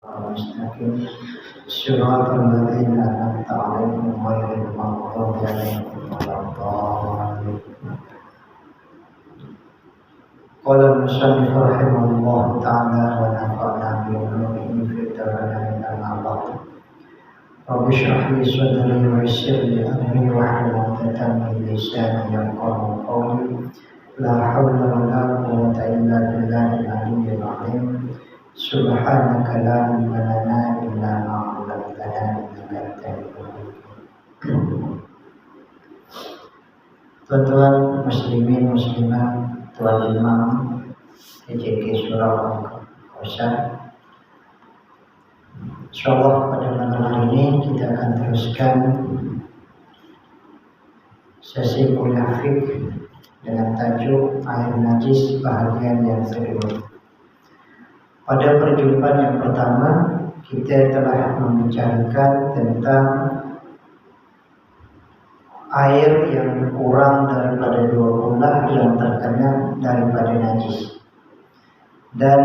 المستقيم صراط الذين أنعمت عليهم غير المغضوب عليهم ولا الضالين. قال المصنف رحمه الله تعالى ونفعنا بعلومه في الدارين أما بعد. رب اشرح لي صدري ويسر لي أمري واحلل عقدة من لساني يفقهوا قولي. لا حول ولا قوة إلا بالله العلي العظيم. سبحانك لا علم لنا إلا ما علمتنا إنك أنت العليم. Tuan-tuan muslimin muslimat, tuan imam PJK Surau Kausar. Insyaallah pada malam hari ini kita akan teruskan sesi kuliah fiqh dengan tajuk air najis bahagian yang kedua. Pada perjumpaan yang pertama kita telah membicarakan tentang air yang kurang daripada 20 yang terkena daripada najis, dan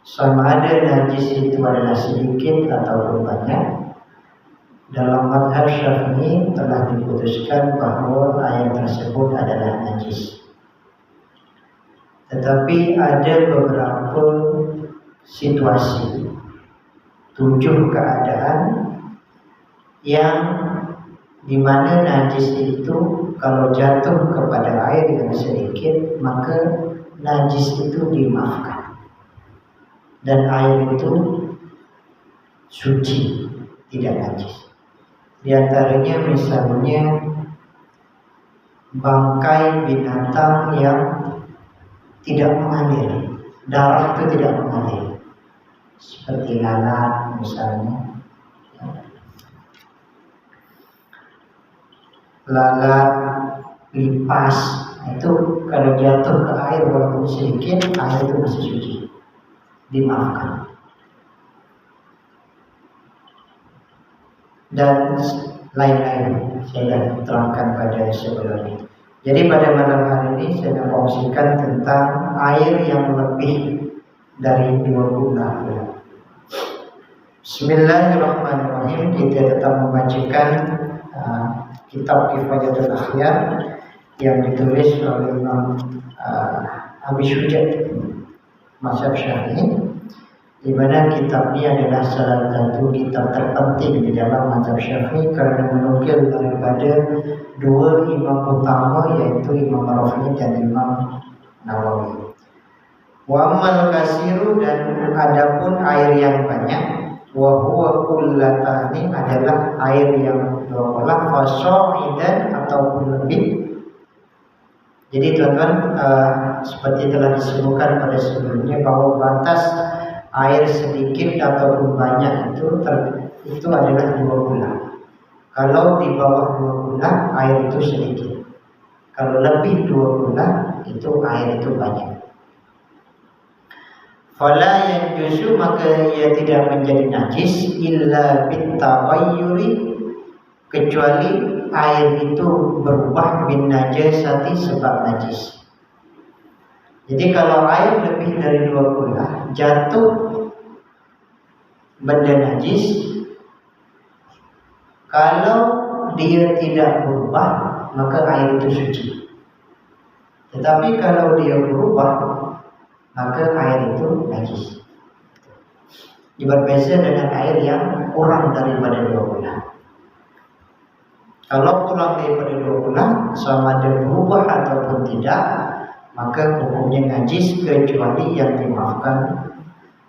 sama ada najis itu adalah sedikit atau banyak. Dalam mazhab Syafi'i telah diputuskan bahawa air tersebut adalah najis. Tetapi ada beberapa situasi, 7 keadaan yang di mana najis itu kalau jatuh kepada air yang sedikit maka najis itu dimaafkan dan air itu suci, tidak najis. Di antaranya misalnya bangkai binatang yang tidak mengalir, darah itu tidak mengalir, seperti lalat misalnya. Lalat, lipas itu kalau jatuh ke air walaupun sedikit, air itu masih suci, dimaafkan. Dan lain-lain saya terangkan pada sebelumnya. Jadi pada malam hari ini saya kongsikan tentang air yang lebih dari 20 hari. Bismillahirrahmanirrahim. Kita tetap membacakan kitab Kifayatul Akhyar yang ditulis oleh Imam Abi Syuja' mazhab Syafi'i, di mana kitab ini adalah salah satu kitab terpenting di dalam mazhab Syafi'i karena menukil daripada 2 imam utama, yaitu Imam Rafi'i dan Imam Nawawi. Wa amal kasiru, dan adapun air yang banyak, wa huwa kullatani, adalah air yang 20 fasoidan ataupun lebih. Jadi tuan-tuan, seperti telah disebutkan pada sebelumnya bahwa batas air sedikit ataupun banyak itu adalah 20. Kalau di bawah 20 air itu sedikit. Kalau lebih 20 itu air itu banyak. Fala yanjusu, maka ia tidak menjadi najis illa bitaghayyuri, kecuali air itu berubah bin najasati, sebab najis. Jadi kalau air lebih dari 20 jatuh benda najis, kalau dia tidak berubah maka air itu suci. Tetapi kalau dia berubah maka air itu najis. Berbeza dengan air yang kurang daripada 20. Kalau kurang daripada 20, sama ada berubah ataupun tidak, maka hukumnya najis kecuali yang dimaafkan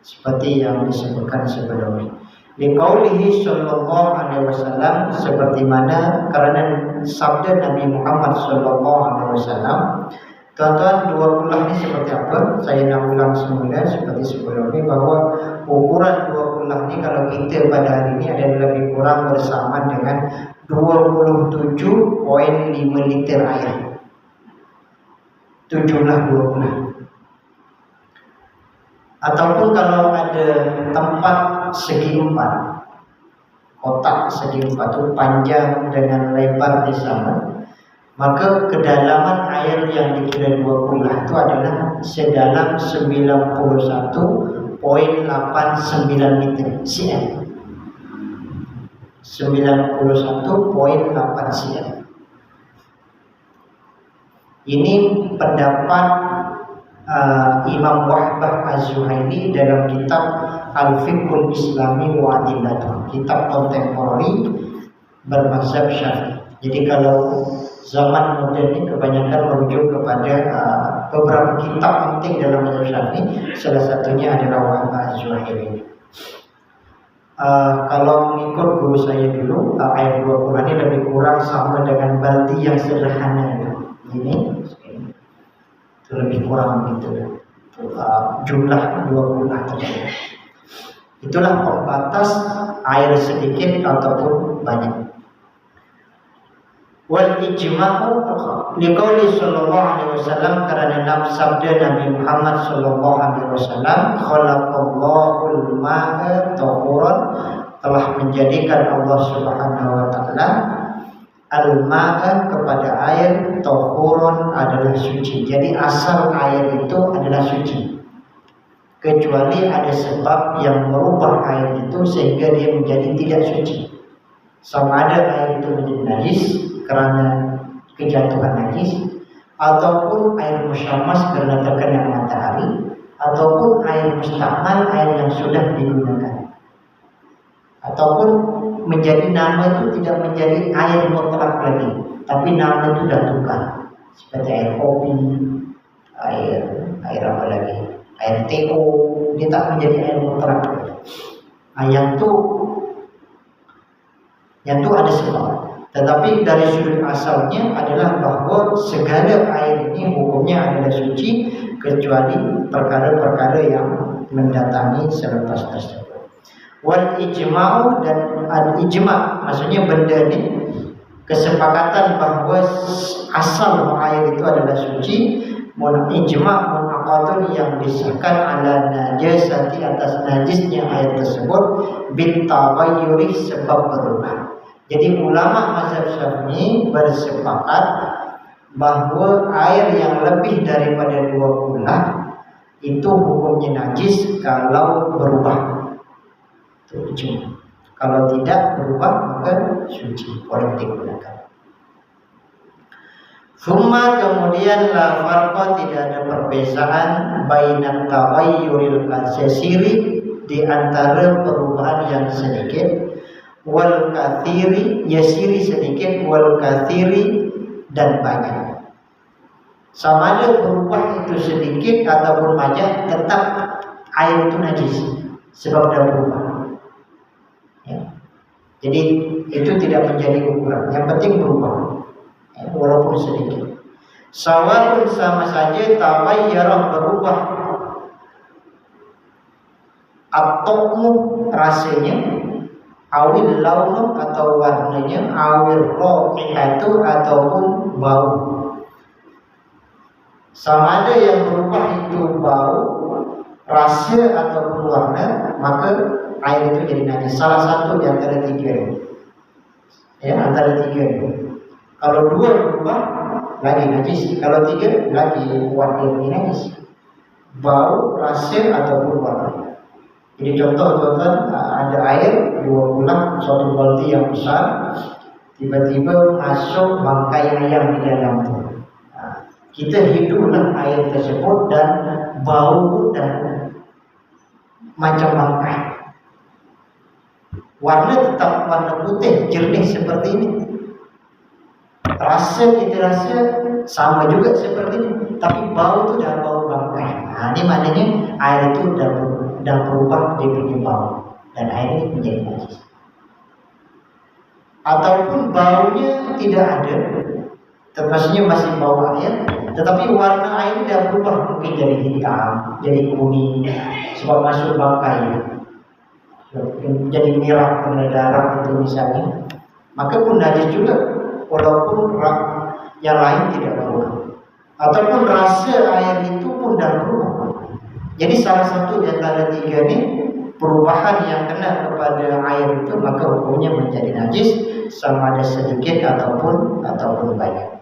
seperti yang disebutkan sebelumnya. Liqaulihi sallallahu alaihi wasallam, seperti mana karena sabda Nabi Muhammad sallallahu alaihi wasallam. Tuan-tuan, 20 ini seperti apa? Saya nak ulang semula seperti sebelumnya bahwa ukuran 20 ini kalau kita pada hari ini adalah lebih kurang bersamaan dengan 27.5 liter air. 7/20. Ataupun kalau ada tempat segi 4, kotak segi 4 itu panjang dengan lebar di sana, maka kedalaman air yang dikira 20 itu adalah sedalam 91.5 meter cm. 91,8 cm. Ini pendapat Imam Wahbah Az-Zuhaili dalam kitab Al-Fiqhul Islami wa Adillatuh, kitab kontemporari bermazhab Syafi'i. Jadi kalau zaman modern ini kebanyakan merujuk kepada beberapa kitab penting dalam mazhab Syafi'i, salah satunya adalah Wahbah Az-Zuhaili. Kalau mengikut guru saya dulu, ayat 20 ini lebih kurang sama dengan baldi yang sederhana itu. Ini itu lebih kurang begitu. Jumlah 20 tersebut. Itulah pembatas air sedikit ataupun banyak. Wal ijma'u liqauli sallallahu alaihi wasallam, karena sabda Nabi Muhammad sallallahu alaihi wasallam, khalaqallahu al-ma'a tahuran, telah menjadikan Allah Subhanahu wa taala al-ma'a kepada air tahuran adalah suci. Jadi asal air itu adalah suci, kecuali ada sebab yang merubah air itu sehingga dia menjadi tidak suci. Sama ada air itu menjadi najis karena kejatuhan najis, ataupun air musyammas karena terkena matahari, ataupun air mustamal, air yang sudah digunakan, ataupun menjadi nama itu tidak menjadi air mutlak lagi, tapi nama itu sudah tukar, seperti air kopi, air apa lagi, air teko, dia tak menjadi air mutlak. Yang itu ada sebab. Tetapi dari sudut asalnya adalah bahwa segala air ini hukumnya adalah suci, kecuali perkara-perkara yang mendatangi selepas tersebut. Wal ijma'u, dan al-ijma' maksudnya benda ini kesepakatan bahwa asal air itu adalah suci. Ijma' munaqadun, yang disahkan ala najasati, atas najisnya air tersebut, bitaghayyuri, sebab berubah. Jadi ulama mazhab Syafi'i bersepakat bahwa air yang lebih daripada 2 bulan itu hukumnya najis kalau berubah. Itu. Kalau tidak berubah maka suci, boleh digunakan. Summa, kemudian la farqa, tidak ada perbezaan bainat taghayyuril katsiri, di antara perubahan yang sedikit, wal kathiri, yasiri sedikit, wal kathiri dan banyak. Sama ada berubah itu sedikit ataupun banyak, tetap air itu najis sebab dah berubah. Ya. Jadi itu tidak menjadi ukuran. Yang penting berubah, ya, walaupun sedikit. Sawa'un, sama saja, taghayyara, berubah, at-ta'mu, rasanya, awil launu, atau warnanya, awil raihatu, ataupun bau. Sama ada yang berubah itu bau, rasa, ataupun warna, maka air itu jadi najis. Salah satu di antara 3 ini. Ya, antara 3 ini. Kalau 2 berubah lagi najis, kalau 3 lagi warna ini najis. Bau, rasa, ataupun warna. Jadi contoh teman-teman, ada air 2 bulan, suatu baldi yang besar, tiba-tiba masuk bangkai ayam di dalam itu. Kita hiduplah air tersebut dan bau dan macam bangkai. Warna tetap warna putih jernih seperti ini. Rasa kita rasa sama juga seperti ini, tapi bau itu dah bau bangkai. Ini maknanya air itu dan berubah dia punya bau, dan air ini menjadi najis. Ataupun baunya tidak ada, termasuknya masih bau air, tetapi warna air dah berubah, mungkin jadi hitam, jadi kuning, sebab masuk bangkai, jadi merah karena darah itu misalnya, maka pun najis juga, walaupun yang lain tidak berubah. Ataupun rasa air itu pun dah berubah. Jadi salah satu di antara 3 ini, perubahan yang kena kepada air itu, maka hukumnya menjadi najis, sama ada sedikit ataupun banyak.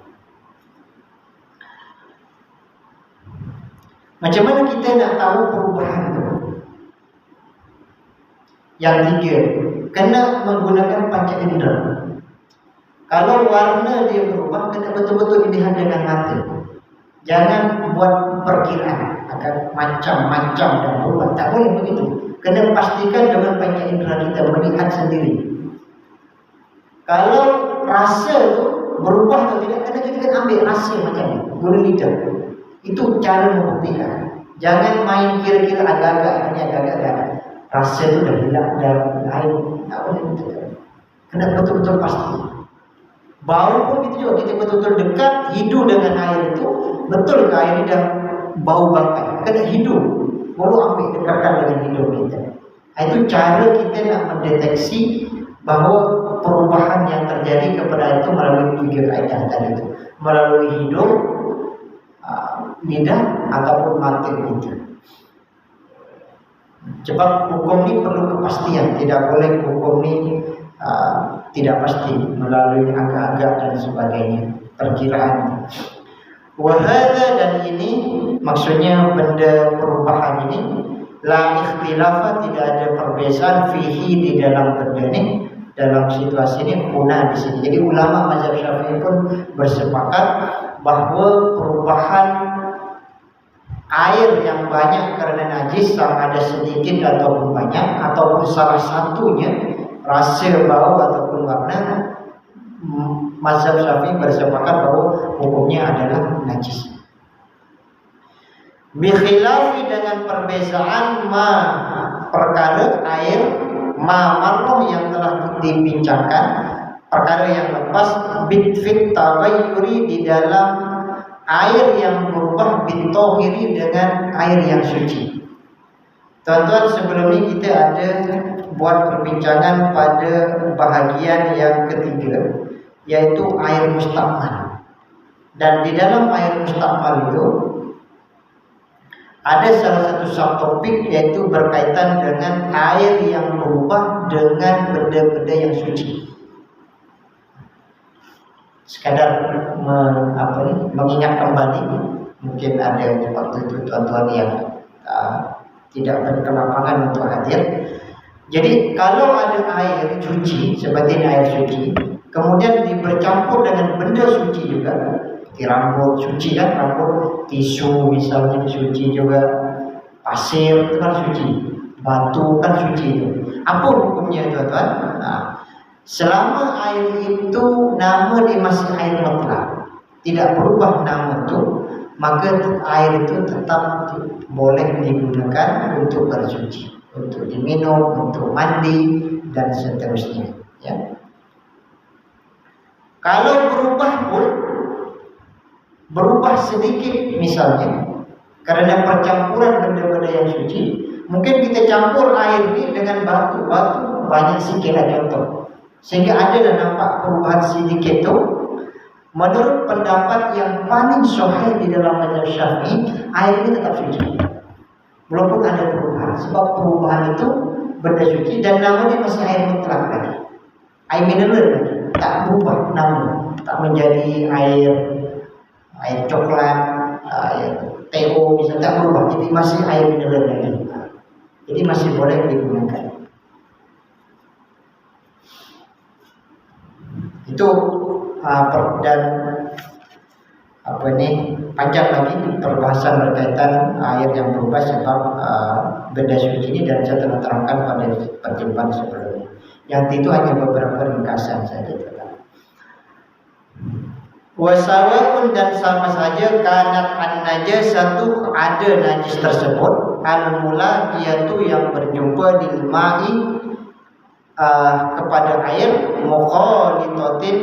Macam mana kita nak tahu perubahan itu? Yang tiga, kena menggunakan panca indera. Kalau warna dia berubah, kena betul-betul dilihat dengan mata. Jangan buat perkiraan akan macam-macam dan berubah. Tak boleh begitu. Kena pastikan dengan panca indera kita melihat sendiri. Kalau rasa tu berubah atau tidak, kena kita ambil rasa macam ni, guna lidah. Itu cara membuktikan. Jangan main kira-kira agak-agak, ini agak-agak. Rasa tu dah hilang, dah lain. Tak boleh begitu. Kena betul-betul pasti. Bau pun itu juga, kita betul-betul dekat hidu dengan air itu, betul ke air ini dah bau bangkai? Kena hidu, baru ambil dekatkan dengan hidung kita. Itu cara kita nak mendeteksi bahawa perubahan yang terjadi kepada itu melalui tiga kaedah tadi itu, melalui hidung, lidah ataupun mata kita. Sebab hukum ni perlu kepastian, tidak boleh hukum ni tidak pasti melalui agak-agak dan sebagainya, perkiraan. Wahada, dan ini maksudnya benda perubahan ini, la ikhtilafah, tidak ada perbezaan fihi di dalam benda ini, dalam situasi ini, guna di sini. Jadi ulama mazhab Syafi'i pun bersepakat bahawa perubahan air yang banyak kerana najis, sama ada sedikit ataupun banyak, ataupun salah satunya rasa, bau ataupun warna, mazhab Syafi'i bersepakat bahawa hukumnya adalah najis. Bikhilafi, dengan perbezaan ma, perkara air, ma marroh yang telah dibincangkan, perkara yang lepas, bitfit taghayyuri, di dalam air yang berubah, bitohiri, dengan air yang suci. Tuan-tuan, sebelum ini kita ada buat perbincangan pada bahagian yang ketiga, yaitu air mustakmal. Dan di dalam air mustakmal itu ada salah satu subtopik, yaitu berkaitan dengan air yang berubah dengan benda-benda yang suci. Sekadar mengingat kembali, mungkin ada waktu itu tuan-tuan yang tidak berkelapangan untuk hadir. Jadi kalau ada air suci, seperti air suci, kemudian bercampur dengan benda suci juga, di rambut suci kan, rambut, tisu misalnya suci juga, pasir itu kan suci, batu kan suci itu. Apa hukumnya tuan-tuan? Selama air itu nama dia masih air mutlak, tidak berubah nama itu, maka air itu tetap boleh digunakan untuk bersuci, untuk diminum, untuk mandi dan seterusnya. Ya. Kalau berubah pun, berubah sedikit misalnya karena percampuran benda-benda yang suci, mungkin kita campur air ini dengan batu, banyak sikitlah contoh, sehingga adalah nampak perubahan sedikit itu. Menurut pendapat yang paling sahih di dalam mazhab Syafi'i, air ini tetap suci, walaupun ada perubahan. Sebab perubahan itu benda suci dan namanya masih air mutlak lagi, air mineral lagi, tak berubah nama, tak menjadi air coklat, air teh misalnya, tak berubah, jadi masih air mineral lagi. Jadi masih boleh digunakan. Itu dan panjang lagi perbahasan berkaitan air yang berubah sebab benda suci ini, dan saya telah terangkan pada perjumpaan sebelumnya. Yang itu hanya beberapa ringkasan saja. Wasawaun, dan sama saja, kanat an-najasatu, ada najis tersebut, al-mula, yaitu yang berjumpa di ma'i, kepada air, mukhalitatin,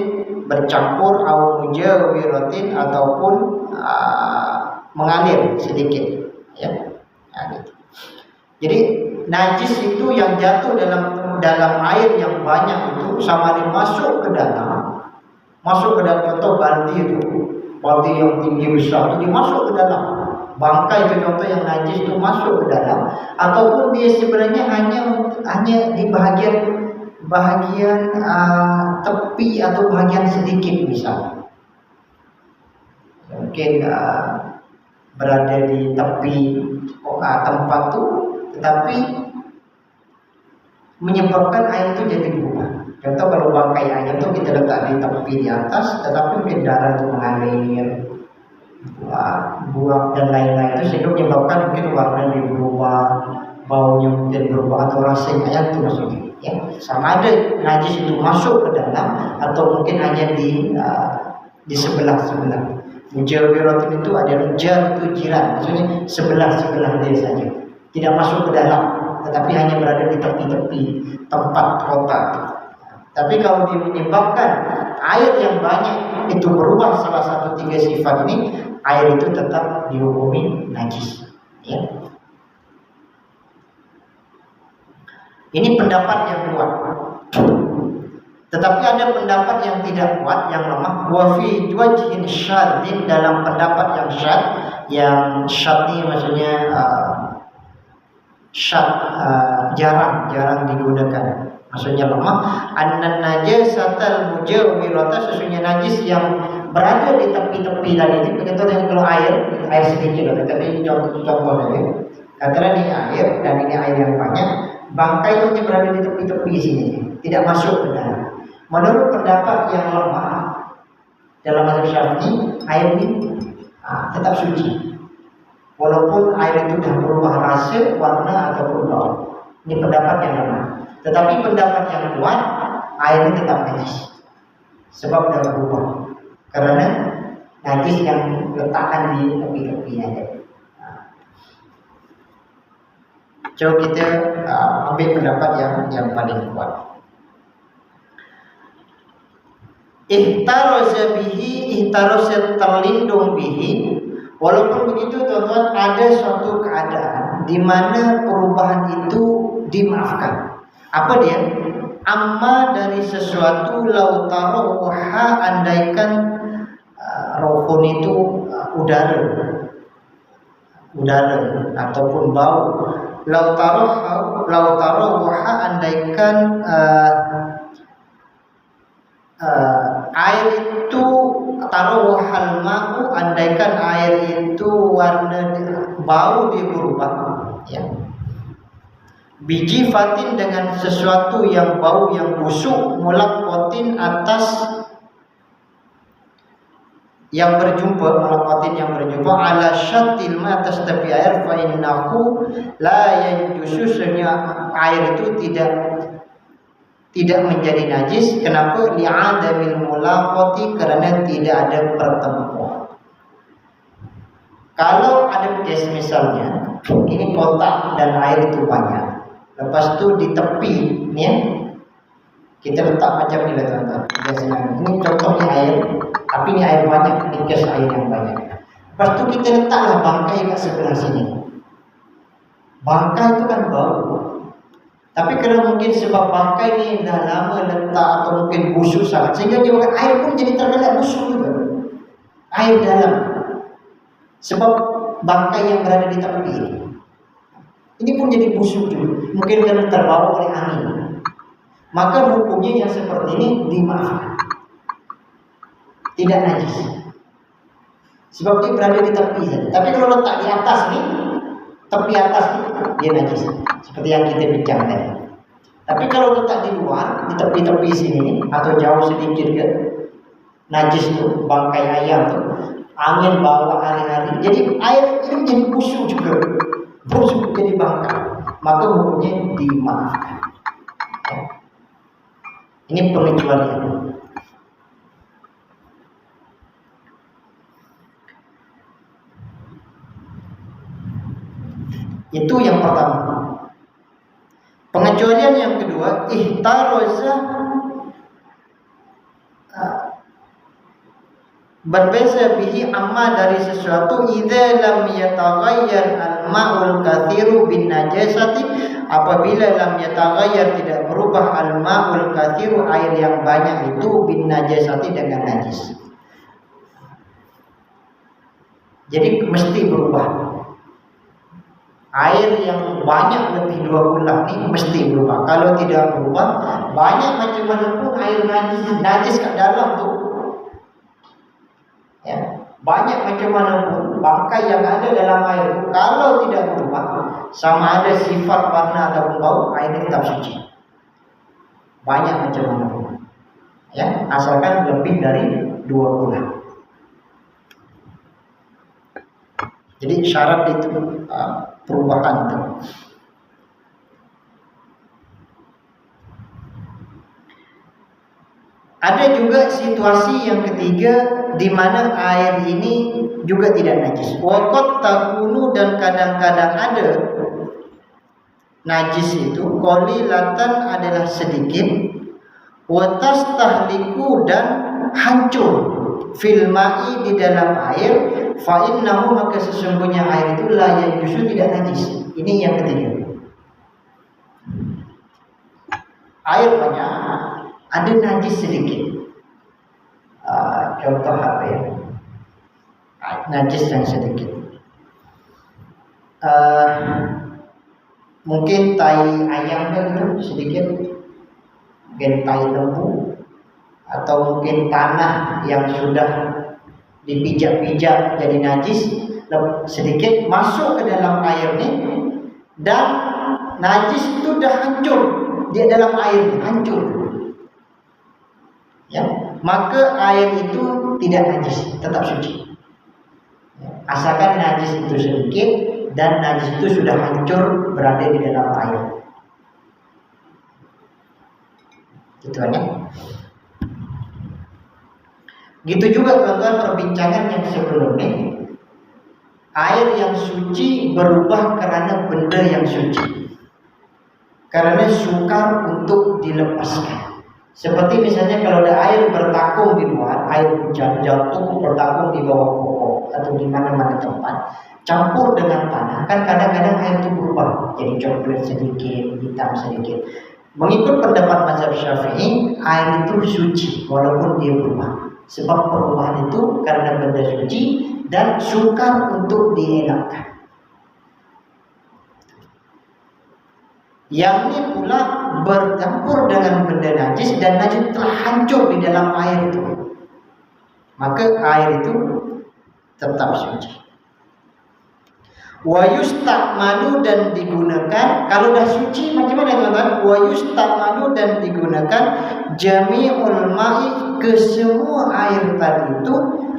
bercampur, au mujawiratin, ataupun mengalir sedikit, ya. Gitu. Jadi najis itu yang jatuh dalam air yang banyak itu, sama dia masuk ke dalam contoh baldi itu, baldi yang tinggi besar itu, dia masuk ke dalam bangkai itu, contoh yang najis itu masuk ke dalam, ataupun dia sebenarnya hanya di bahagian tepi atau bahagian sedikit misalnya, mungkin berada di tepi tempat itu, tetapi menyebabkan air itu jadi berubah. Contoh kalau bangkai ayam itu kita letak di tepi di atas, tetapi mungkin darah itu mengalir, buang dan lain-lain itu sehingga menyebabkan mungkin warnanya berubah, baunya mungkin berubah atau rasanya ayam itu maksudnya. Ya, sama ada najis itu masuk ke dalam atau mungkin hanya di sebelah-sebelah. Mujawiratin itu adalah jar itu jiran, maksudnya sebelah-sebelah dia saja, tidak masuk ke dalam, tetapi hanya berada di tepi-tepi tempat kotak. Tapi kalau dia menyebabkan air yang banyak itu berubah salah satu 3 sifat ini, air itu tetap dihukumi najis. Ya. Ini pendapat yang kuat. Tetapi ada pendapat yang tidak kuat, yang lemah. Wa fi wajhin syadzin, dalam pendapat yang syadz, yang syadz ini maksudnya jarang digunakan. Maksudnya lemah. Annan najasatal mujawwirata, sesungguhnya najis yang berada di tepi-tepi tadi ini. Begitu dengan kalau air sedikit, tapi ini contoh saja. Katakanlah ini air dan ini air yang banyak. Bangkai itu berada di tepi-tepi sini, tidak masuk ke dalam. Menurut pendapat yang lemah dalam mazhab Syafi'i, air ini tetap suci, walaupun air itu sudah berubah rasa, warna ataupun bau. Ini pendapat yang lemah. Tetapi pendapat yang kuat, air ini tetap najis, sebab sudah berubah. Karena najis yang letakkan di tepi-tepinya. Coba kita ambil pendapat yang paling kuat. Ihtaroza bihi, ihtaroza terlindung bihi. Walaupun begitu teman-teman, ada suatu keadaan di mana perubahan itu dimaafkan. Apa dia? Amma dari sesuatu lautaroha, andaikan rohun itu udara ataupun bau. Lautaroha, andaikan air itu taruhal ma'u, andaikan air itu warna bau dia berubah, ya. Biji fatin, dengan sesuatu yang bau yang busuk, mulaqatin, atas yang berjumpa, mulaqatin yang berjumpa, ala syattil ma, atas tepi air, fa innahu la yanjusu, air itu tidak menjadi najis. Kenapa? Li'adamil mulaqati, karena tidak ada pertemuan. Kalau ada case misalnya ini kotak dan air itu banyak, lepas itu di tepi nih ya, kita letak macam ini lah teman-teman. Biasanya ini contohnya air, tapi ini air banyak, ini case air yang banyak. Lepas itu kita letaklah bangkai kat sebelah sini. Bangkai itu kan bau. Tapi kalau mungkin sebab bangkai ini dah lama letak atau mungkin busuk sangat, sehingga dia makan air pun jadi tergelak busuk juga. Air dalam. Sebab bangkai yang berada di tepi ini pun jadi busuk juga. Mungkin karena terbawa oleh angin. Maka hukumnya yang seperti ini dimaafkan. Tidak najis. Sebab dia berada di tepi saja. Tapi kalau letak di atas nih, tepi atas nih, dia najis. Seperti yang kita bincang tadi. Tapi kalau letak di luar, di tepi-tepi sini atau jauh sedikit ke, najis tuh, bangkai ayam tuh, angin bawa hari-hari, jadi air itu jadi busuk juga, busuk jadi bangkai, maka hukumnya dimaafkan. Ya. Ini pengecualian. Itu yang pertama. Pengecualian yang kedua, ihtaroza, berbeza bihi amma dari sesuatu, idza lam yataghayyar al-ma'ul kathiru bin najasati, apabila lam yataghayyar, tidak berubah, al-ma'ul kathiru, air yang banyak itu, bin najasati, dengan najis. Jadi mesti berubah. Air yang banyak lebih 2 bulan ini mesti berubah. Kalau tidak berubah, banyak macam mana pun air najis kat dalam tu, ya, banyak macam mana pun bangkai yang ada dalam air itu, kalau tidak berubah, sama ada sifat warna ataupun bau, airnya tetap suci. banyak macam mana pun, ya, asalkan lebih dari 2 bulan. Jadi syarat itu perubahan itu. Ada juga situasi yang ketiga di mana air ini juga tidak najis. Waqat takunu, dan kadang-kadang ada najis itu qalilatan adalah sedikit, wa tastahliku, dan hancur fil ma'i di dalam air, fa innahu, maka sesungguhnya air itu la yajuzu, tidak najis. Ini yang ketiga. Air banyak, ada najis sedikit. Contoh apa ya? Najis yang sedikit. Mungkin tai ayam itu sedikit, mungkin tai lembu, atau mungkin tanah yang sudah dipijak-pijak jadi najis sedikit masuk ke dalam air ini, dan najis itu sudah hancur di dalam air, hancur, ya, maka air itu tidak najis, tetap suci, ya, asalkan najis itu sedikit dan najis itu sudah hancur berada di dalam air. Gitu ya. Gitu juga teman-teman perbincangan yang sebelumnya. Air yang suci berubah karena benda yang suci, karena sukar untuk dilepaskan. Seperti misalnya kalau ada air bertakung di luar, air hujan jatuh bertakung di bawah pokok atau di mana-mana tempat, campur dengan tanah, kan kadang-kadang air itu berubah jadi coklat sedikit, hitam sedikit. Mengikut pendapat mazhab Syafi'i, air itu suci walaupun dia berubah. Sebab perubahan itu karena benda suci dan sukar untuk dielakkan. Yang ini pula bercampur dengan benda najis dan najis telah hancur di dalam air itu, maka air itu tetap suci. Wa yustamanu, dan digunakan, kalau dah suci macam mana teman-teman? Wa yustamanu, dan digunakan jami'ul ma'i, ke semua air tadi itu,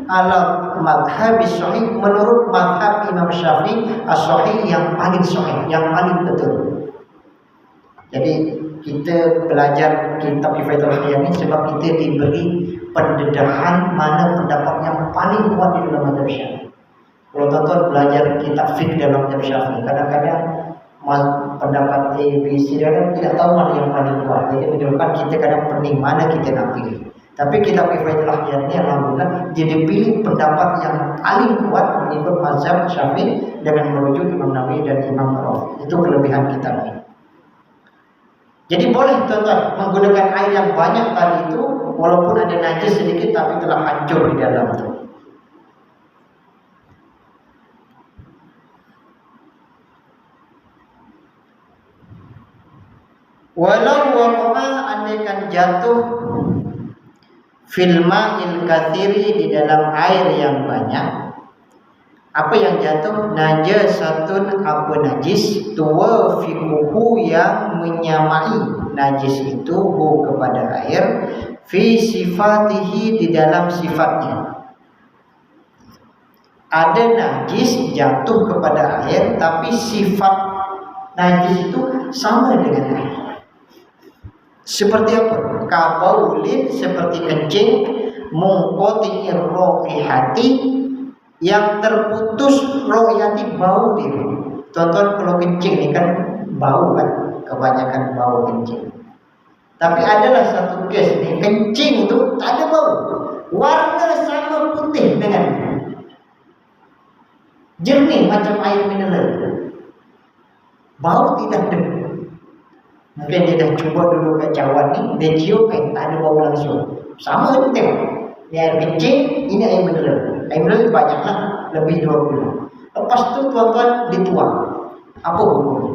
ala madhab sahih, menurut madhab Imam Syafi'i as-sahih, yang paling sahih, yang paling betul. Jadi kita belajar kitab Kifayatul Ahya ini sebab kita diberi pendedahan mana pendapat yang paling kuat di dalam mazhab Syafi'i. Kalau tuan-tuan belajar kitab fiqh dalam mazhab Syafi'i, kadang-kadang pendapat A, B, C, dan tidak tahu mana yang paling kuat. Jadi menunjukkan kita kadang pening mana kita nak pilih. Tapi kitab Kifayatul Ahya ini alhamdulillah jadi pilih pendapat yang paling kuat mengikut mazhab Syafi'i dengan merujuk Imam Nawawi dan Imam Rafi. Itu kelebihan kitab ini. Jadi boleh tuan-tuan menggunakan air yang banyak tadi itu, walaupun ada najis sedikit tapi telah hancur di dalam itu. Walau waqa'a, andaikan jatuh fil ma'il katsiri, di dalam air yang banyak. Apa yang jatuh? Najasatun, apa najis, tuwafiquhu, yang menyamai najis itu hu kepada air, fi sifatihi, di dalam sifatnya. Ada najis jatuh kepada air tapi sifat najis itu sama dengan air. Seperti apa? Kabaulin, seperti kencing, mungqati'ir raihati, yang terputus rohiyati, bau dia. Tuan-tuan kalau kencing ini kan bau kan, kebanyakan bau kencing. Tapi adalah satu kes nih, kencing itu tak ada bau, warna sama putih dengan jernih macam air mineral, bau tidak ada. Mungkin dia dah cuba dulu ke cawan ni, dia cium tak ada bau langsung. Sama ni tengok, ini air kencing, ini air mineral. Air mineral banyaklah, lebih 20. Lepas tu tuan-tuan dituang. Apa hukumnya?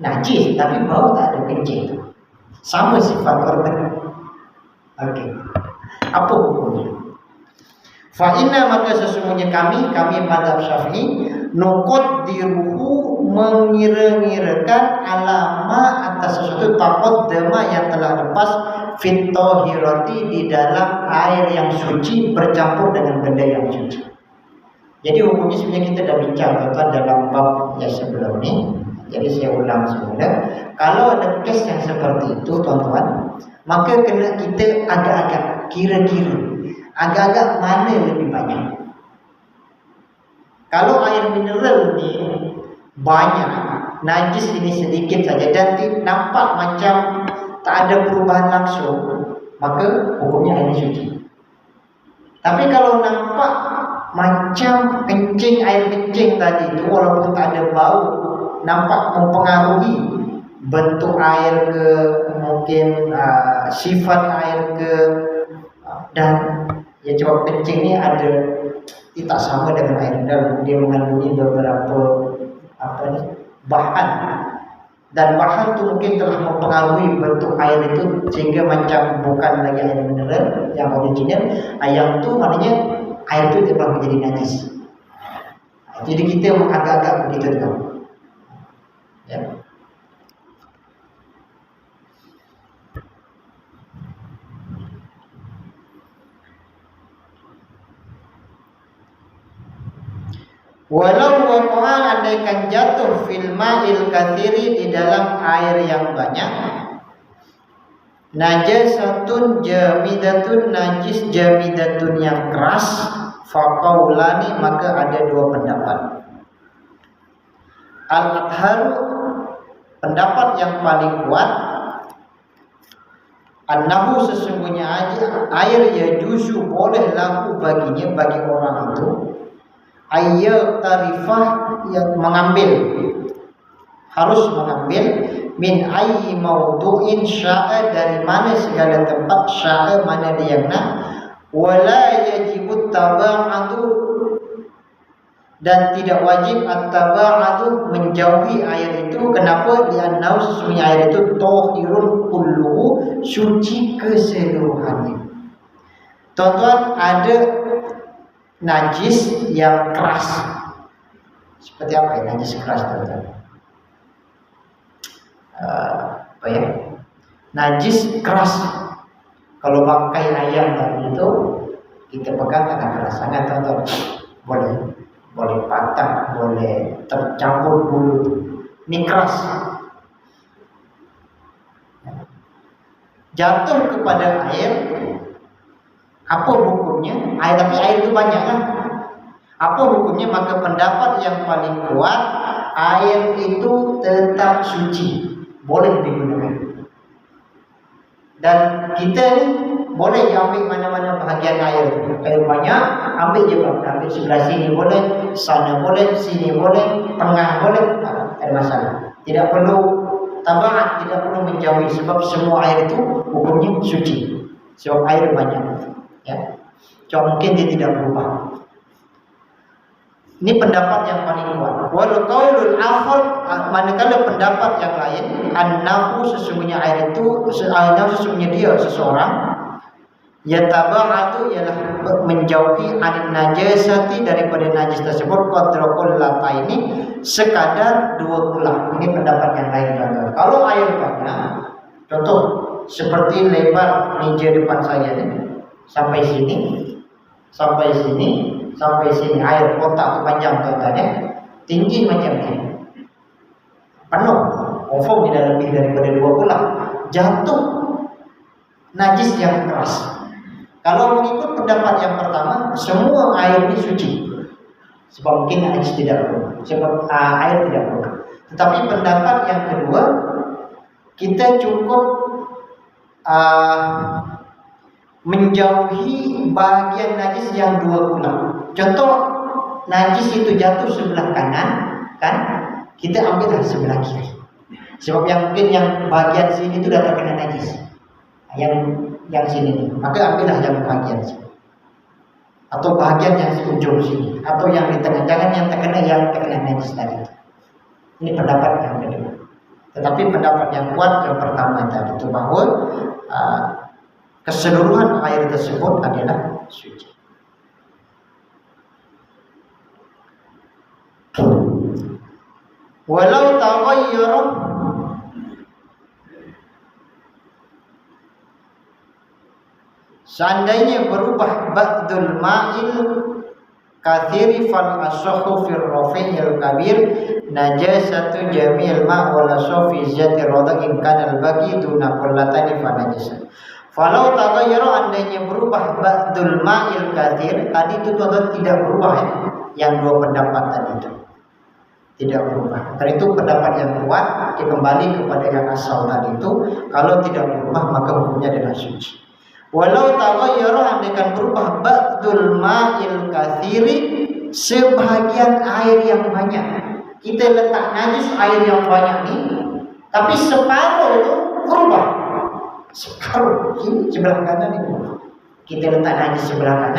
Najis tapi bau tak ada kencing. Sama sifat warna. Okey. Apa hukumnya? Fa inna, maka sesungguhnya kami mazhab Syafi'i, nuqaddiruhu, mengira-ngirakan alama atas sesuatu, taqaddama yang telah lepas fit tahirati di dalam air yang suci bercampur dengan benda yang suci. Jadi hukumnya sebenarnya kita dah bincang tuan dalam bab yang sebelum ni. Jadi saya ulang semula. Kalau ada kes yang seperti itu tuan-tuan, maka kena kita agak-agak kira-kira, agak-agak mana lebih banyak. Kalau air mineral ni banyak, najis ini sedikit saja dan nampak macam tak ada perubahan langsung, maka hukumnya air suci. Tapi kalau nampak macam kencing, air kencing tadi itu walaupun tak ada bau, nampak mempengaruhi bentuk air ke, mungkin sifat air ke, dan ya sebab kencing ni ada tidak sama dengan air mineral, dia mengandungi beberapa bahan, dan bahan tu mungkin telah mempengaruhi bentuk air itu sehingga macam bukan lagi air mineral yang original. Yang tu maknanya air itu telah menjadi najis. Jadi kita agak-agak begitu tu. Ya. Walau waqa'a andaikan jatuh fil ma'il katsiri di dalam air yang banyak, najasatun jamidatun, najis jamidatun yang keras, faqaulani maka ada dua pendapat. Al-adhar, pendapat yang paling kuat, annahu sesungguhnya air yajuzu boleh laku baginya, bagi orang itu ayyat tarifah, yang mengambil, harus mengambil min ayyi maudu'in sya'a, dari mana segala tempat, sya'a mana dia yang nak, wala yajibut taba'atu, dan tidak wajib at-taba'atu, menjauhi air itu. Kenapa? Li'annahu sesungguhnya air itu tahirun kulluhu, suci keseluruhannya. Tuan-tuan, ada najis yang keras. Seperti apa ya najis keras tuan-tuan? Apa ya? Najis keras. Kalau bangkai ayam tadi itu kita pegang akan keras sangat tuan-tuan. Boleh patah, boleh tercampur bulu. Ini keras. Jatuh kepada air, apa hukumnya? Tapi air itu banyak kan? Apa hukumnya? Maka pendapat yang paling kuat, air itu tetap suci, boleh digunakan. Dan kita ni boleh ambil mana-mana bahagian air. Air banyak, ambil je, ambil sebelah sini boleh, sana boleh, sini boleh, tengah boleh, tak ada masalah. Tidak perlu tabaat, tidak perlu menjauhi, sebab semua air itu hukumnya suci. Sebab air banyak. Ya, cuma mungkin dia tidak berubah. Ini pendapat yang paling kuat. Wal qaulul akhar, manakala pendapat yang lain, annahu sesungguhnya air itu, sesungguhnya dia seseorang, yataba'atu, ialah menjauhi anin najasati, daripada najis tersebut, qadra qullataini, sekadar 2 kulah. Ini pendapat yang lain tuan-tuan. Kalau air banyak, contoh seperti lebar meja depan saya ni, sampai sini, sampai sini, sampai sini, air kotak tu panjang tuan-tuan ya, tinggi macam ni, penuh, confirm tidak lebih daripada 2 kulah, jatuh najis yang keras. Kalau mengikut pendapat yang pertama, semua air ini suci, sebab mungkin najis tidak perlu, sebab air tidak perlu. Tetapi pendapat yang kedua, kita cukup menjauhi bahagian najis yang 2 kulah. Contoh, najis itu jatuh sebelah kanan, kan? Kita ambillah sebelah kiri. Sebab yang mungkin yang bahagian sini itu dah terkena najis. Yang sini ni, maka ambillah yang bahagian sini. Atau bahagian yang ujung sini, atau yang di tengah. Jangan yang terkena najis tadi. Ini pendapat yang kedua. Tetapi pendapat yang kuat yang pertama tadi itu, bahawa keseluruhan air tersebut adalah suci. Walau taghayyara, Seandainya berubah ba'dul ma'il kathiri fal asahhu fil rafi'il kabir najasatu jamil ma' wala sofi zati roda imkan al-bagi duna kullatani fa najasa. Falau tagayyara, andainya berubah ba'dul ma'il kathir, tadi itu tuan-tuan tidak berubah ya. Yang dua pendapat tadi itu tidak berubah. Karena itu pendapat yang kuat dikembali kepada yang asal tadi itu, kalau tidak berubah maka hukumnya adalah suci. Walau taghayyara, andaikan berubah ba'dul ma'il katsiri, sebahagian air yang banyak. Kita letak najis air yang banyak nih, tapi separuh itu berubah. Separuh ini sebelah kanan ini. Kita letak najis sebelah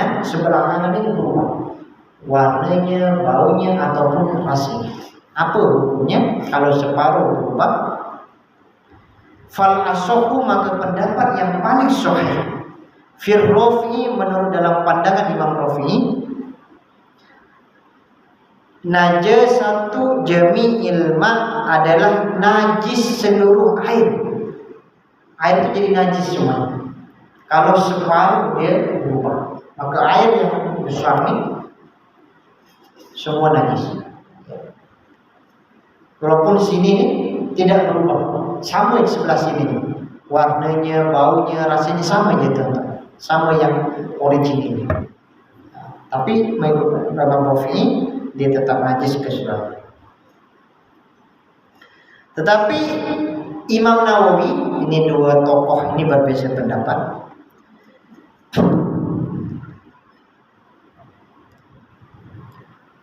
kanan ini berubah. Warnanya, baunya ataupun rasanya. Apa hukumnya kalau separuh berubah? Fal asahhu, maka pendapat yang paling sahih fir rafi, menurut dalam pandangan Imam Rafi'i, najasatu jami'il ma' adalah najis seluruh air. Air itu jadi najis semua. Kalau separuh dia berubah, maka air yang besar ini semua najis. Walaupun sini nih tidak berubah, sama sebelah sini nih. Warnanya, baunya, rasanya sama aja teman-teman. Sama yang original. Tapi mengikut Imam Rafi'i, dia tetap najis keseluruhan. Tetapi Imam Nawawi, ini dua tokoh ini berbeda pendapat.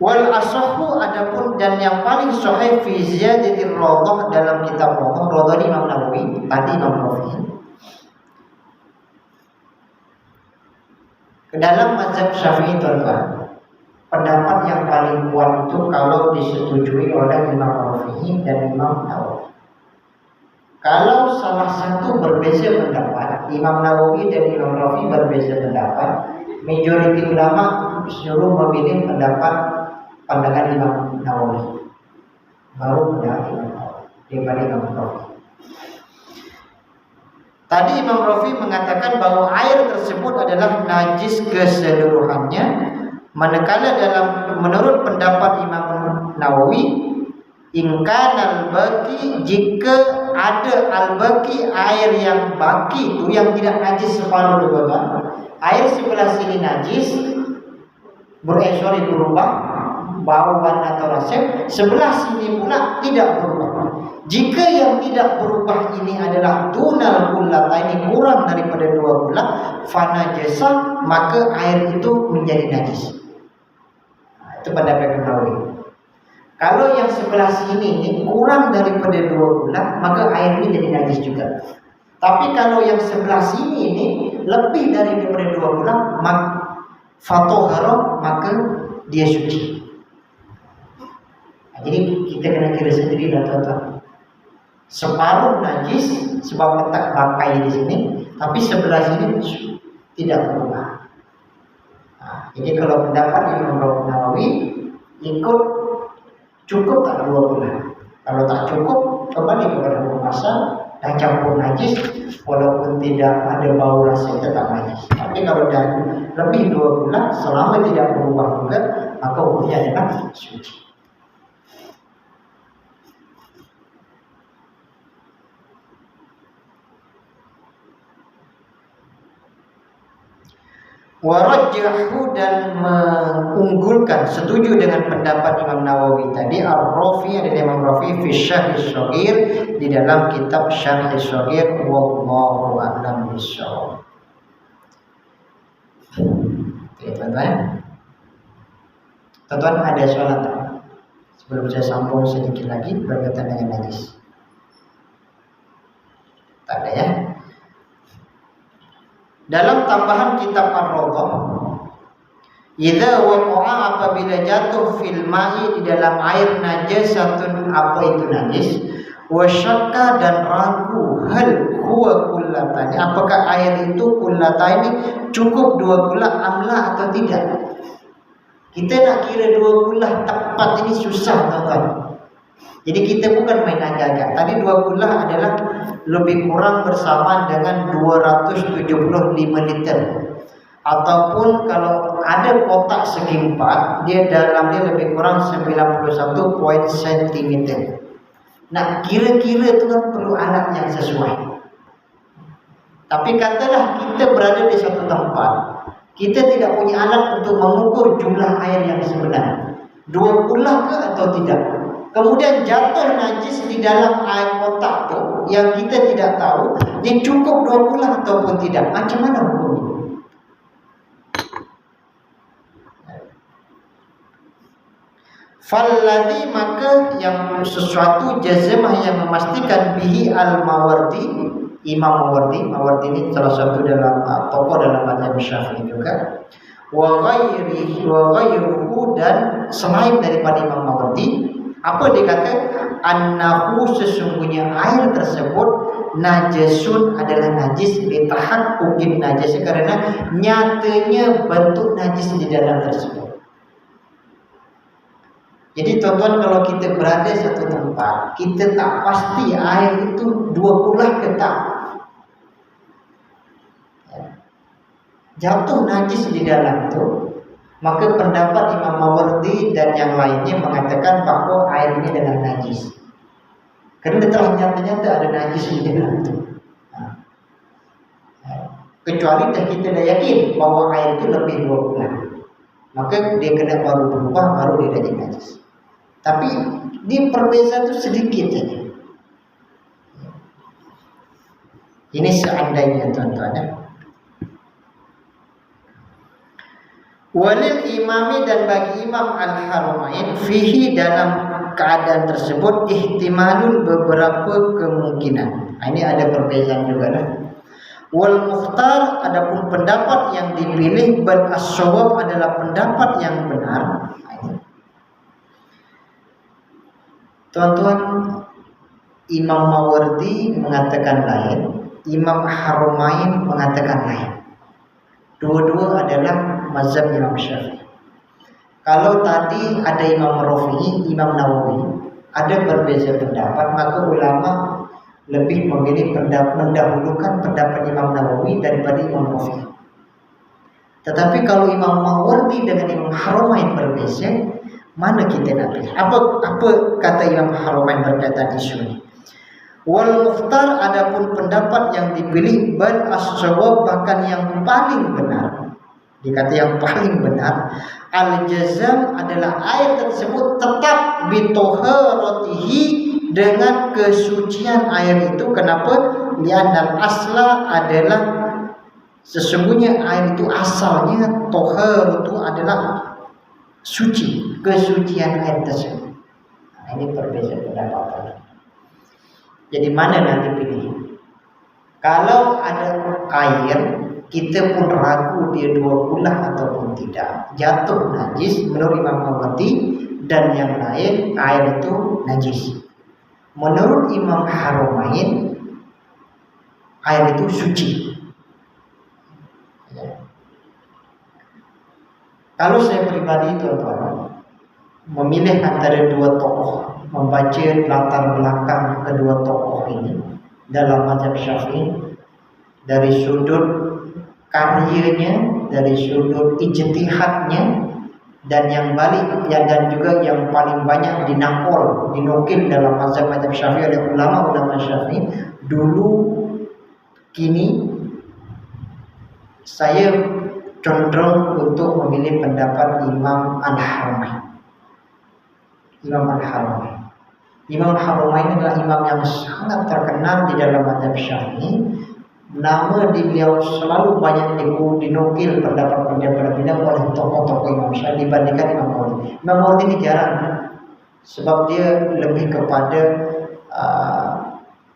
Wal asahhu, adapun dan yang paling sahih fi ziyadatir Rawdah, dalam kitab Rawdah Imam Nawawi, tadi Imam Rafi'i. Ke dalam mazhab Syafi'i tuan-tuan, pendapat yang paling kuat itu kalau disetujui oleh Imam Rafi'i dan Imam Nawawi. Kalau salah satu berbeza pendapat, Imam Nawawi dan Imam Rafi'i berbeza pendapat, majoriti ulama suruh memilih pendapat pandangan Imam Nawawi, baru pendapat Imam Nawawi daripada Imam Rafi'i. Tadi Imam Rafi'i mengatakan bahwa air tersebut adalah najis keseluruhannya, manakala menurut pendapat Imam Nawawi, ingkan al-baqi, jika ada al-baqi, air yang baki itu yang tidak najis separuh berubah. Air sebelah sini najis, berubah bau, warna atau rasa, sebelah sini pula tidak berubah. Jika yang tidak berubah ini adalah dunal kullataini, kurang daripada dua kulat, fanajasa, maka air itu menjadi najis. Itu pendapat Imam Nawawi. Kalau yang sebelah sini ini kurang daripada dua kulat, maka air ini jadi najis juga. Tapi kalau yang sebelah sini ini lebih daripada dua kulat, maka fatohara, maka dia suci. Jadi kita kena kira sendiri lah tuan-tuan. Separuh najis sebab letak bangkai di sini, tapi sebelah sini tidak berubah. Jadi kalau pendapat Imam Nawawi, ikut cukup tak dua bulan. Kalau tak cukup, kembali kepada hukum asal dan campur najis, walaupun tidak ada bau rasa tetap najis. Tapi kalau dah lebih dua bulan, selama tidak berubah juga, maka hukumnya adalah suci. Warajjahu, dan mengunggulkan, setuju dengan pendapat Imam Nawawi tadi, Ar-Rafi, ada Imam Rafi fi Syarh Shaghir, di dalam kitab Syarh Shaghir, wallahu a'lam bishawab. Oke teman-teman, tuan-tuan ada soalan tak? Sebelum saya sambung sedikit lagi berkaitan dengan najis. Tak ada ya? Dalam tambahan kitab Ar-Rawdah, idza waqa'a, apabila jatuh fil ma'i, di dalam air, najasatun, apa itu najis, wa syakka, dan ragu, hal huwa kullatani, apakah air itu kullatani, cukup dua kulah amla atau tidak. Kita nak kira dua kulah tepat ini susah tuan-tuan. Jadi kita bukan main agak-agak. Tadi dua kulah adalah lebih kurang bersamaan dengan 275 liter. Ataupun kalau ada kotak segi 4, dia dalamnya lebih kurang 91 cm. Nah, kira-kira itu kan perlu alat yang sesuai. Tapi katalah kita berada di suatu tempat, kita tidak punya alat untuk mengukur jumlah air yang sebenar, 2 kula ke atau tidak. Kemudian jatuh najis di dalam air kotak itu yang kita tidak tahu, dia cukup 2 kula ataupun tidak. Macam mana hukumnya? Falladhi, maka yang sesuatu jazmah yang memastikan bihi al-Mawardi, Imam Mawardi ini salah satu dalam tokoh dalam mazhab Syafi'i juga, wa ghairuhu, dan selain daripada Imam Mawardi, apa dikata? Annahu, sesungguhnya air tersebut najasun, adalah najis, litahaqquqin najis, karena nyatanya bentuk najis di dalam tersebut. Jadi tuan-tuan, kalau kita berada di satu tempat, kita tak pasti air itu 2 kula ke tak, jatuh najis di dalam itu, maka pendapat Imam Mawardi dan yang lainnya mengatakan bahawa air ini adalah najis, kerana telah nyata-nyata ada najis di dalam itu. Kecuali kita dah yakin bahawa air itu lebih 2 kula, maka dia kena baru berubah, baru dia jadi najis. Tapi di perbezaan itu sedikit saja. Ini seandainya tuan-tuan ya. Walil imami, dan bagi Imam Al-Haramain, fihi, dalam keadaan tersebut, ihtimalun, beberapa kemungkinan. Ini ada perbezaan juga lah. Wal mukhtar, adapun pendapat yang dipilih, bal as-shawab, adalah pendapat yang benar. Tuan-tuan, Imam Mawardi mengatakan lain, Imam Haramain mengatakan lain. Dua-dua adalah mazhab Imam Syafi'i. Kalau tadi ada Imam Rafi'i, Imam Nawawi, ada berbeza pendapat, maka ulama lebih memilih mendahulukan pendapat Imam Nawawi daripada Imam Rafi'i. Tetapi kalau Imam Mawardi dengan Imam Haramain berbeza, mana kita nak pilih? Apa kata Imam Haramain berkaitan isu ini? Wal mukhtar, adapun pendapat yang dipilih, bal as-shawab, bahkan yang paling benar. Dikata yang paling benar, al-jazam, adalah air tersebut tetap bitoharatihi, dengan kesucian air itu. Kenapa? Li'annal asla, adalah sesungguhnya air itu asalnya tohar, itu adalah suci, kesucian air tersebut. Ini perbezaan pendapat. Jadi mana nanti pilih? Kalau ada air, kita pun ragu dia 2 kula ataupun tidak, jatuh najis menurut Imam Mawardi dan yang lain, air itu najis. Menurut Imam Haramain, air itu suci. Kalau saya pribadi tuan-tuan memilih antara 2 tokoh, membaca latar belakang kedua tokoh ini dalam mazhab Syafi'i, dari sudut karyanya, dari sudut ijtihadnya, dan yang balik dan juga yang paling banyak dinukil dalam mazhab-mazhab Syafi'i oleh ulama-ulama Syafi'i dulu kini, saya cenderung untuk memilih pendapat Imam Al-Haramain. Imam Haramain adalah imam yang sangat terkenal di dalam mazhab Syafi'i. Nama beliau selalu banyak dinukil pendapat-pendapat beliau oleh tokoh-tokoh Imam Syafi'i dibandingkan Imam Mawardi. Imam Mawardi ini jarang, sebab dia lebih kepada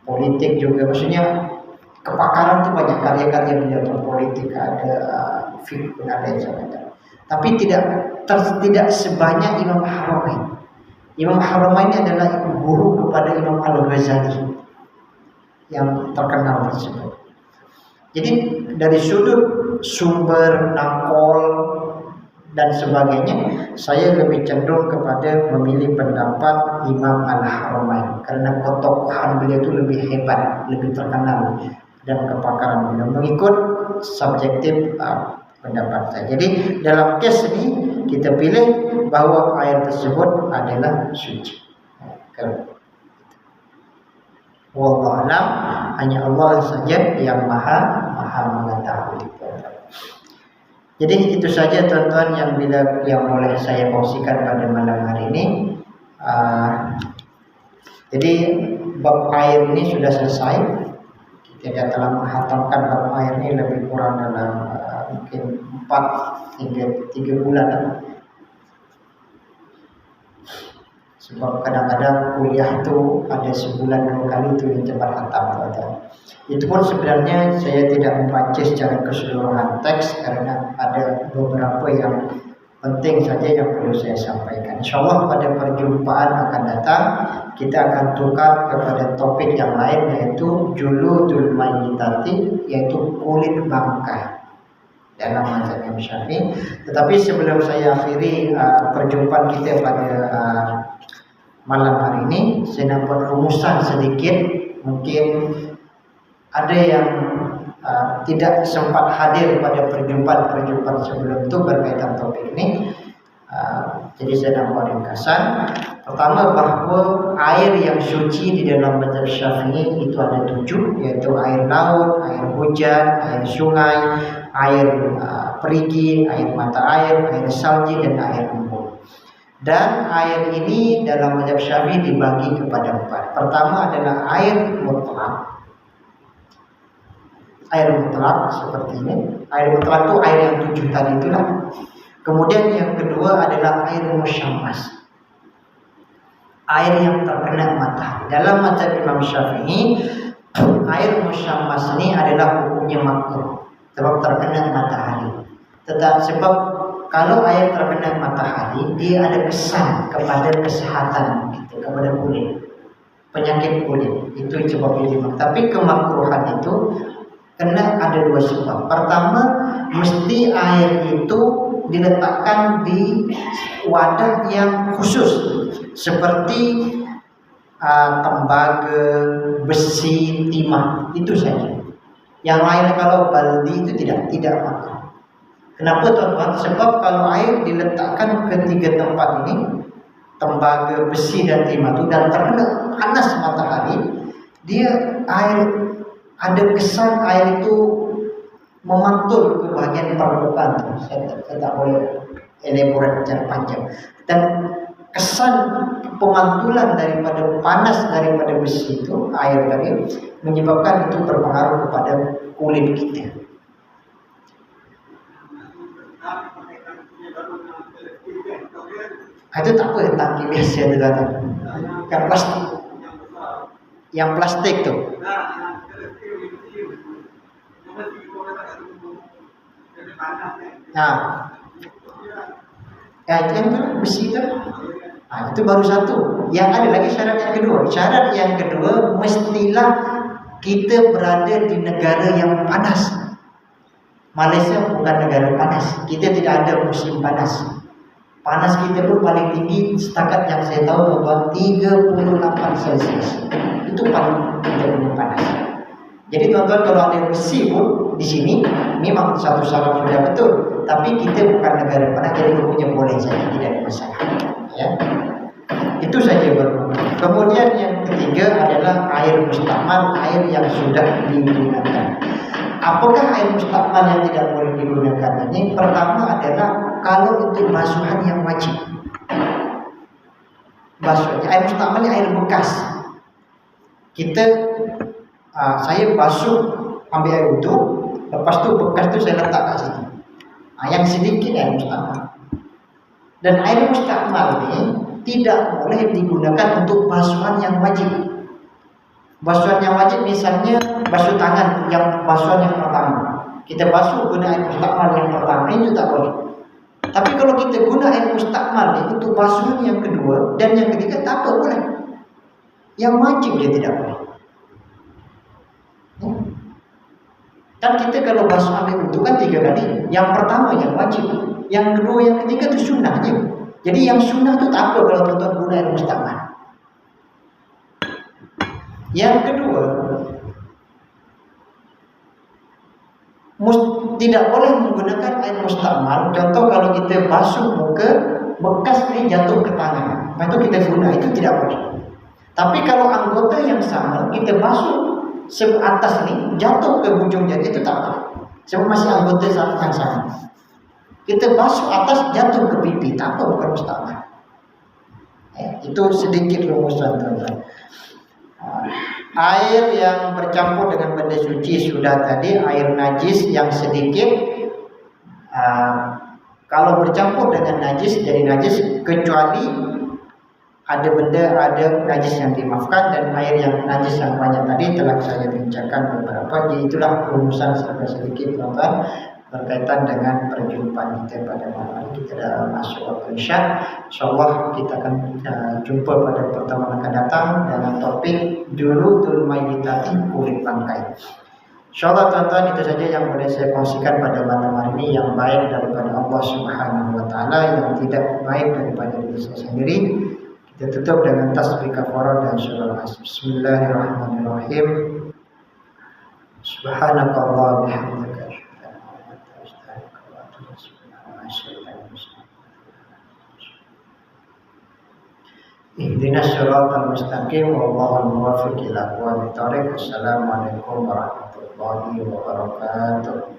politik juga. Maksudnya kepakaran itu banyak, karya-karya beliau tentang politik, ada fiqh, ada yang sebagainya. Tapi tidak sebanyak Imam Haramain. Imam Haramain ini adalah guru kepada Imam Al-Ghazali yang terkenal tersebut. Jadi dari sudut sumber nakol dan sebagainya, saya lebih cenderung kepada memilih pendapat Imam Al-Haramain karena ketokohan beliau itu lebih hebat, lebih terkenal, dan kepakaran beliau mengikut subjektif pendapat saya. Jadi dalam kes ini kita pilih bahwa air tersebut adalah suci. Wallahu a'lam, hanya Allah saja yang maha mengetahui. Jadi itu saja tuan-tuan yang boleh saya kongsikan pada malam hari ini. Jadi bab air ini sudah selesai. Kita telah menghatamkan bab air ini lebih kurang dalam mungkin 4 hingga 3 bulan. Sebab kadang-kadang kuliah itu ada sebulan 2 kali itu yang cepat hatam. Itu pun sebenarnya saya tidak membaca secara keseluruhan teks karena ada beberapa yang penting saja yang perlu saya sampaikan. InsyaAllah pada perjumpaan akan datang kita akan tukar kepada topik yang lain, yaitu juludul mayyitati, yaitu kulit bangkai dalam mazhab Imam Syafi'i. Tetapi sebelum saya akhiri perjumpaan kita pada malam hari ini, saya nak buat rumusan sedikit. Mungkin ada yang tidak sempat hadir pada perjumpaan sebelum itu berkaitan topik ini. Jadi saya nak buat ringkasan. Pertama, bahwa air yang suci di dalam mazhab Syafi'i itu ada 7, yaitu air laut, air hujan, air sungai, air perigi, air mata air salji, dan air embun. Dan air ini dalam mazhab Syafi'i dibagi kepada 4. Pertama adalah air mutlak. Air mutlak seperti ini. Air mutlak itu air yang 7 tadi itulah. Kemudian yang kedua adalah air musyammas, air yang terkena matahari. Dalam mazhab Imam Syafi'i, air musyammas ini adalah hukumnya makruh sebab terkena matahari. Sebab kalau air terkena matahari, dia ada kesan kepada kesehatan gitu, kepada kulit, penyakit kulit. Itu sebabnya. Tapi kemakruhan itu kena ada 2 sebab. Pertama, mesti air itu diletakkan di wadah yang khusus seperti tembaga, besi, timah, itu saja. Yang lain kalau baldi itu tidak makruh. Kenapa tuan-tuan? Sebab kalau air diletakkan ke 3 tempat ini, tembaga, besi, dan timah itu, dan terkena panas matahari, dia air ada kesan air itu memantul ke bahagian permukaan. Saya tak boleh elaborate secara panjang. Dan kesan pemantulan daripada panas daripada besi itu, air tadi, menyebabkan itu berpengaruh kepada kulit kita. Itu tak apa, tangki biasa itu datang. Yang plastik tuh. Nah, itu yang besi itu. Itu baru satu. Yang ada lagi syarat yang kedua. Syarat yang kedua, mestilah kita berada di negara yang panas. Malaysia bukan negara panas. Kita tidak ada musim panas. Panas kita pun paling tinggi setakat yang saya tahu tuan 38 Celsius. Itu paling kita punya panas. Jadi tuan-tuan, kalau ada besi pun di sini memang satu syarat sudah betul, tapi kita bukan negara panas, jadi hukumnya boleh saja, tidak ada masalah. Ya, itu saja baru. Kemudian yang ketiga adalah air mustakmal, air yang sudah digunakan. Apakah air mustakmal yang tidak boleh digunakan ini? Pertama adalah kalau itu basuhan yang wajib. Basuhnya air mustakmal ini air bekas. Saya basuh, ambil air wudhu, lepas tu bekas tu saya letak kat sini. Yang sedikit air mustakmal. Dan air mustakmal ini tidak boleh digunakan untuk basuhan yang wajib. Basuhan yang wajib misalnya basuh tangan, yang basuhan yang pertama. Kita basuh guna air mustakmal yang pertama, itu tak boleh. Tapi kalau kita guna air mustakmal untuk basuhan yang kedua dan yang ketiga, tak apa, boleh. Yang wajib dia tidak boleh. Kan kita kalau basuh ambil wudhu kan 3 kali. Yang pertama yang wajib, Yang kedua, yang ketiga itu sunnahnya. Jadi yang sunnah itu tak apa kalau tuan-tuan guna air mustakmal. Yang kedua, tidak boleh menggunakan air mustakmal. Contoh kalau kita basuh muka, bekas ini jatuh ke tangan, lepas itu kita guna, itu tidak boleh. Tapi kalau anggota yang sama kita basuh atas ini jatuh ke ujung jari, itu tak apa. Sebab masih anggota yang sama. Kita basuh atas jatuh ke pipi, tak apa, bukan mustakmal. Itu sedikit rumusan, teman-teman. Air yang bercampur dengan benda suci sudah tadi. Air najis yang sedikit, kalau bercampur dengan najis jadi najis, kecuali ada najis yang dimaafkan, dan air yang najis yang banyak tadi telah saya bincangkan beberapa. Jadi itulah rumusan serba sedikit, teman-teman, berkaitan dengan perjumpaan kita pada malam ini. Kita dah masuk waktu Isya. InsyaAllah kita akan jumpa pada pertemuan akan datang dengan topik Julutul Mayyitati, kulit bangkai. InsyaAllah, teman-teman, itu saja yang boleh saya kongsikan pada malam hari ini, yang baik daripada Allah Subhanahu wa Ta'ala, yang tidak baik daripada diri saya sendiri. Kita tutup dengan tasbih kafarah dan surah As. Bismillahirrahmanirrahim. Subhanakallah bihamdika ihdinas siratal mustaqim wallahul muwaffiq ila aqwamit thoriq. Assalamualaikum warahmatullahi wabarakatuh.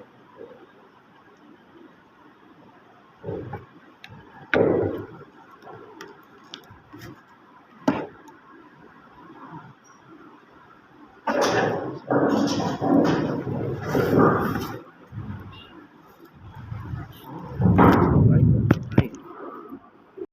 Thank you.